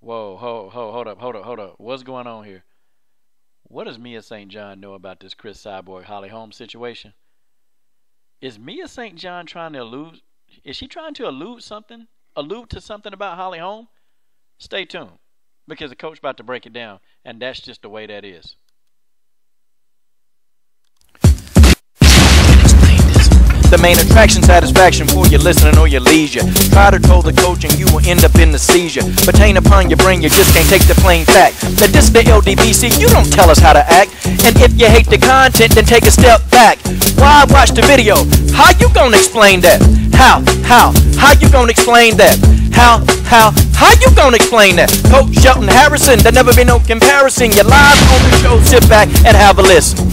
Whoa, hold up. What's going on here? What does Mia St. John know about this Cris Cyborg Holly Holm situation? Is Mia St. John trying to allude? Is she trying to allude something? Allude to something about Holly Holm? Stay tuned, because the coach about to break it down, and that's just the way that is. The main attraction, satisfaction for your listening or your leisure. Try to troll the coach and you will end up in the seizure. Pertain upon your brain, you just can't take the plain fact that this is the LDBC, you don't tell us how to act. And if you hate the content, then take a step back. Why watch the video? How you gonna explain that? How you gonna explain that? How you gonna explain that? Coach Shelton Harrison, there never been no comparison. You're live on the show, sit back and have a listen.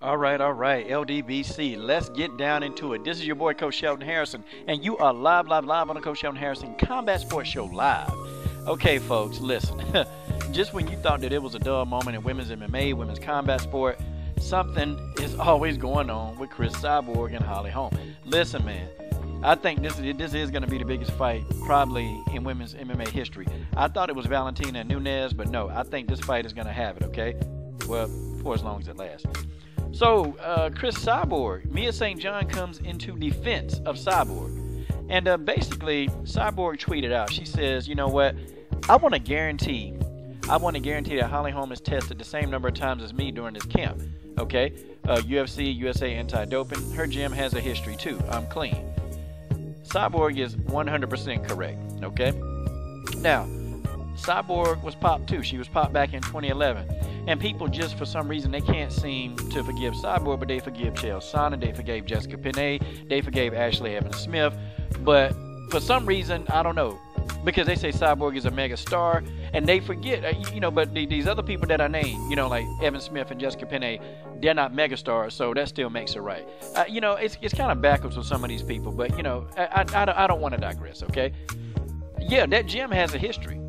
All right, LDBC, let's get down into it. This is your boy, Coach Shelton Harrison, and you are live on the Coach Shelton Harrison Combat Sports Show live. Okay, folks, listen. Just when you thought that it was a dull moment in women's MMA, women's combat sport, something is always going on with Cris Cyborg and Holly Holm. Listen, man, I think this is going to be the biggest fight probably in women's MMA history. I thought it was Valentina and Nunes, but no, I think this fight is going to have it, okay? Well, for as long as it lasts. So, Cris Cyborg, Mia St. John comes into defense of Cyborg. And basically, Cyborg tweeted out, she says, you know what, I want to guarantee that Holly Holm is tested the same number of times as me during this camp. Okay? UFC, USA Anti-Doping, her gym has a history too. I'm clean. Cyborg is 100% correct. Okay? Now, Cyborg was popped too. She was popped back in 2011. And people just, for some reason, they can't seem to forgive Cyborg, but they forgive Chael Sonnen, they forgave Jessica Penne, they forgave Ashley Evans Smith. But for some reason, I don't know, because they say Cyborg is a mega star, and they forget, but these other people that I named, like Evan Smith and Jessica Penne, they're not mega stars, so that still makes it right. It's kind of backwards with some of these people, but, I don't want to digress, okay? Yeah, that gym has a history.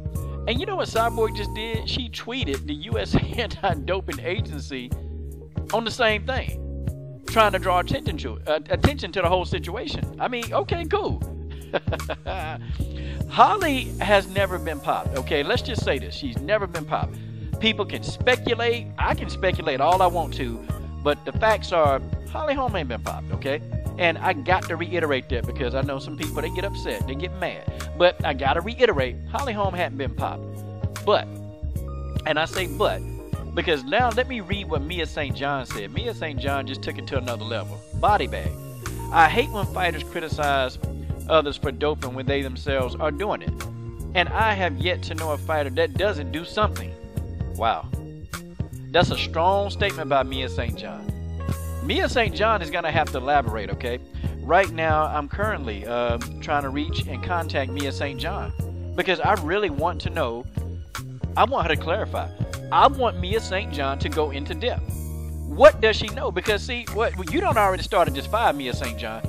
And you know what Cyborg just did? She tweeted the USA Anti-Doping Agency on the same thing, trying to draw attention to the whole situation. I mean, okay, cool. Holly has never been popped. Okay, let's just say this. She's never been popped. People can speculate. I can speculate all I want to, but the facts are Holly Holm ain't been popped, okay? And I got to reiterate that because I know some people, they get upset, they get mad. But I got to reiterate, Holly Holm hadn't been popped. But, and I say but, because now let me read what Mia St. John said. Mia St. John just took it to another level. Body bag. I hate when fighters criticize others for doping when they themselves are doing it. And I have yet to know a fighter that doesn't do something. Wow. That's a strong statement by Mia St. John. Mia St. John is going to have to elaborate, okay? Right now, I'm currently trying to reach and contact Mia St. John because I really want to know. I want her to clarify. I want Mia St. John to go into depth. What does she know? Because, see, you don't already started this fire, Mia St. John.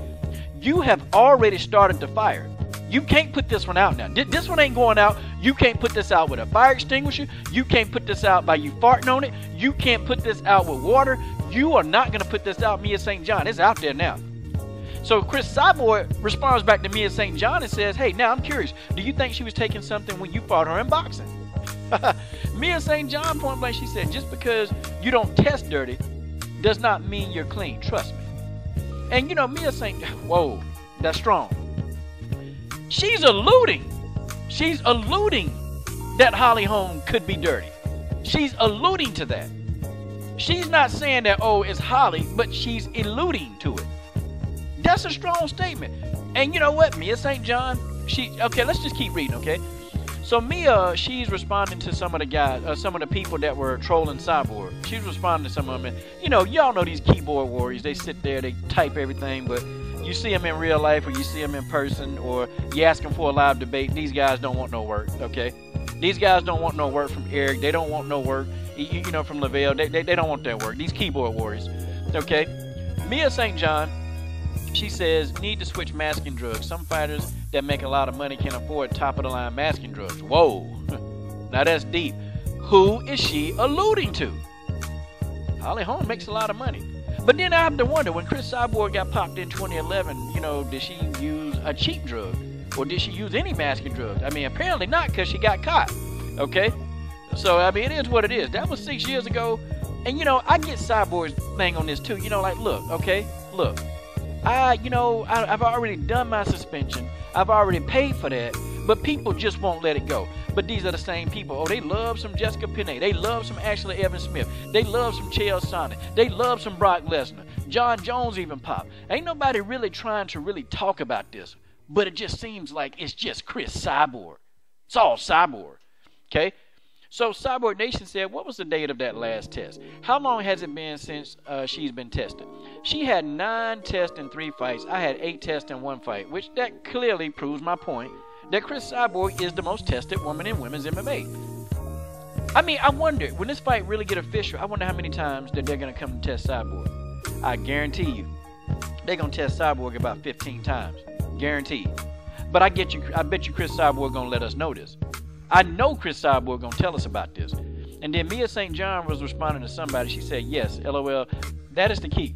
You have already started the fire. You can't put this one out now. This one ain't going out. You can't put this out with a fire extinguisher. You can't put this out by you farting on it. You can't put this out with water. You are not going to put this out, Mia St. John. It's out there now. So Cris Cyborg responds back to Mia St. John and says, hey, now I'm curious. Do you think she was taking something when you fought her in boxing? Mia St. John, point blank, she said, just because you don't test dirty does not mean you're clean. Trust me. And Mia St. Whoa, that's strong. She's alluding that Holly Holm could be dirty. She's alluding to that. She's not saying that, oh, it's Holly, but she's alluding to it. That's a strong statement. And you know what? Mia St. John, okay, let's just keep reading, okay? So Mia, she's responding to some of the guys, some of the people that were trolling Cyborg. She's responding to some of them. And, y'all know these keyboard warriors. They sit there, they type everything, but you see them in real life or you see them in person or you ask them for a live debate, these guys don't want no work, okay? These guys don't want no work from Eric. They don't want no work, from Lavelle. They don't want that work. These keyboard warriors, okay? Mia St. John, she says, need to switch masking drugs. Some fighters that make a lot of money can afford top-of-the-line masking drugs. Whoa. Now that's deep. Who is she alluding to? Holly Holm makes a lot of money. But then I have to wonder, when Cris Cyborg got popped in 2011, you know, did she use a cheap drug? Or did she use any masking drugs? I mean, apparently not, because she got caught. Okay? So, I mean, it is what it is. That was 6 years ago. And, you know, I get Cyborg's thing on this, too. You know, like, look, okay? Look. I've already done my suspension. I've already paid for that. But people just won't let it go. But these are the same people. Oh, they love some Jessica Penney. They love some Ashley Evans Smith. They love some Chael Sonnen. They love some Brock Lesnar. John Jones even popped. Ain't nobody really trying to really talk about this. But it just seems like it's just Cris Cyborg. It's all Cyborg. Okay? So Cyborg Nation said, what was the date of that last test? How long has it been since she's been tested? She had 9 tests in 3 fights. I had 8 tests in 1 fight, which that clearly proves my point that Cris Cyborg is the most tested woman in women's MMA. I mean, I wonder, when this fight really get official, I wonder how many times that they're going to come to test Cyborg. I guarantee you, they're going to test Cyborg about 15 times. Guaranteed. But I bet you Cris Cyborg going to let us know this. I know Cris Cyborg going to tell us about this. And then Mia St. John was responding to somebody. She said, yes, LOL, that is the key.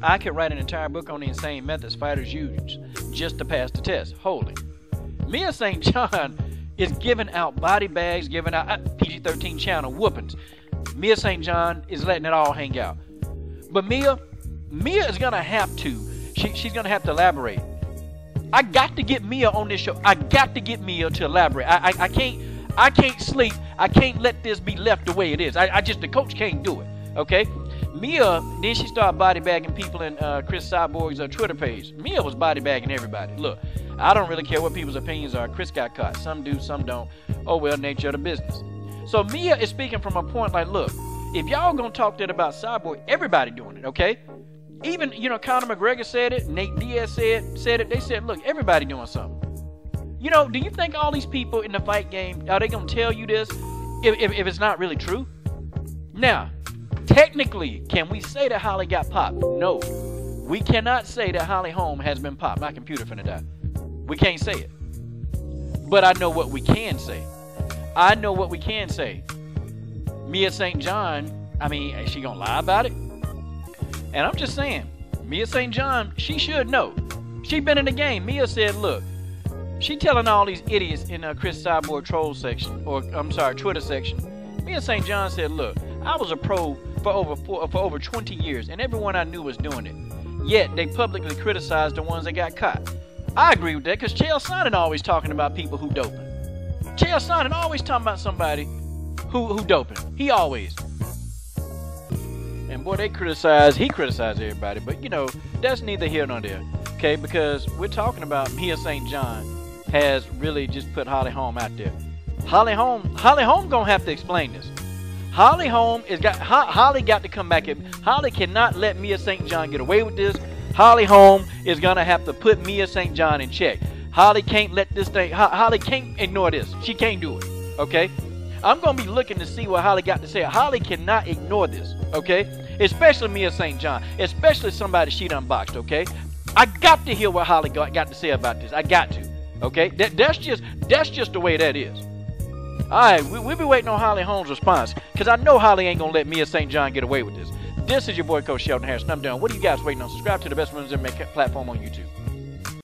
I could write an entire book on the insane methods fighters use just to pass the test. Holy. Mia St. John is giving out body bags, giving out PG-13 channel whoopings. Mia St. John is letting it all hang out. But Mia is going to have to, she's going to have to elaborate. I got to get Mia on this show. I got to get Mia to elaborate. I can't sleep. I can't let this be left the way it is. The coach can't do it. Okay? Mia, then she started body bagging people in Cris Cyborg's Twitter page. Mia was body bagging everybody. Look, I don't really care what people's opinions are. Cris got caught. Some do, some don't. Oh well, nature of the business. So Mia is speaking from a point like, look, if y'all gonna talk that about Cyborg, everybody doing it, okay? Even, you know, Conor McGregor said it, Nate Diaz said it. They said, look, everybody doing something. You know, do you think all these people in the fight game, are they gonna tell you this if it's not really true? Now, technically, can we say that Holly got popped? No. We cannot say that Holly Holm has been popped. My computer finna die. We can't say it. But I know what we can say. Mia St. John, I mean, is she gonna lie about it? And I'm just saying, Mia St. John, she should know. She been in the game. Mia said, look, she telling all these idiots in a Cris Cyborg troll section, or I'm sorry, Twitter section. Mia St. John said, look, I was a pro for over 20 years, and everyone I knew was doing it. Yet they publicly criticized the ones that got caught. I agree with that, because Chael Sonnen always talking about people who doping. Chael Sonnen always talking about somebody who doping. He always. And boy, he criticized everybody. But, you know, that's neither here nor there. Okay, because we're talking about Mia St. John has really just put Holly Holm out there. Holly Holm gonna have to explain this. Holly got to come back. Holly cannot let Mia St. John get away with this. Holly Holm is gonna have to put Mia St. John in check. Holly can't let this thing. Holly can't ignore this. She can't do it. Okay. I'm gonna be looking to see what Holly got to say. Holly cannot ignore this. Okay. Especially Mia St. John. Especially somebody she done boxed. Okay. I got to hear what Holly got to say about this. I got to. Okay. That's just the way that is. Alright, we'll be waiting on Holly Holm's response, because I know Holly ain't gonna let Mia St. John get away with this. This is your boy Coach Sheldon Harrison. I'm done. What are you guys waiting on? Subscribe to the best women's MMA platform on YouTube.